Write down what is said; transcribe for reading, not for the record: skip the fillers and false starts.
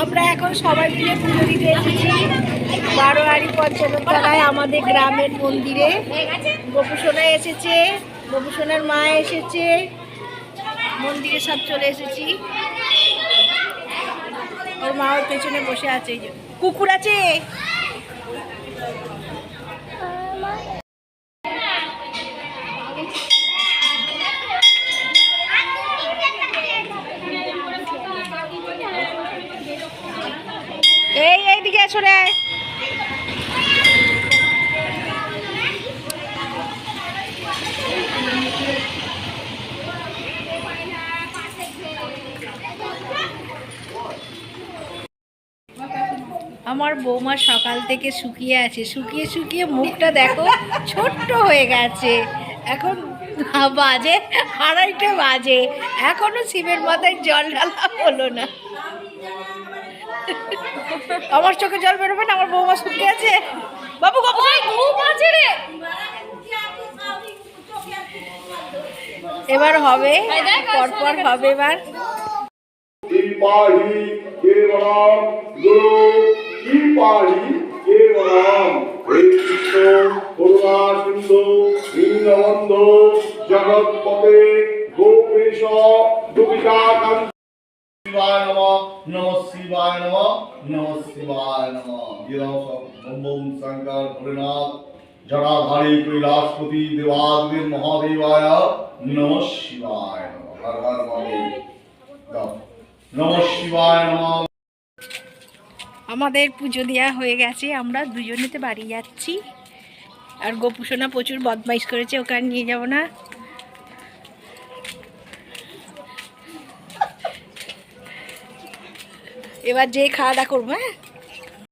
আমরা এখন সবাই মিলে পুজো দিতে এসেছি বারোয়ারি পঞ্চানতলায় আমাদের গ্রামের মন্দিরে। গোপুসোনা এসেছে, গোপুসোনার মা এসেছে, মন্দিরে সব চলে এসেছি। ওর মা ওর পেছনে বসে আছে, কুকুর আছে। এইদিকে এসো রে। আমার বৌমা সকাল থেকে শুকিয়ে আছে, শুকিয়ে শুকিয়ে মুখটা দেখো ছোট্ট হয়ে গেছে। এখন বাজে 2:30 বাজে, এখনো শিবের মাথায় জল ঢালা হলো না। আমার চোখে জল বেরোবে না, আমার বৌমা শুকিয়ে আছে। বাবু এবার হবে, পরপর হবে এবার। জগৎপতে গোপেশ গোপিকাকান্ত শিবায় নমঃ, নমঃ শিবায় নমঃ, নমঃ শিবায় নমঃ। ওম শঙ্কর ভোলেনাথ জটাধারী কৈলাসপতি দেবাদিদেব মহাদেবায় নমঃ শিবায় নমঃ। হর হর মহাদেব। নমঃ শিবায় নমঃ। আমাদের পুজো দেওয়া হয়ে গেছে, আমরা দুজনেতে বাড়ি যাচ্ছি। আর গোপুসোনা প্রচুর বদমাইশ করেছে, ওকে আর নিয়ে যাব না। এবার যে খাওয়া দাওয়া করবো। হ্যাঁ।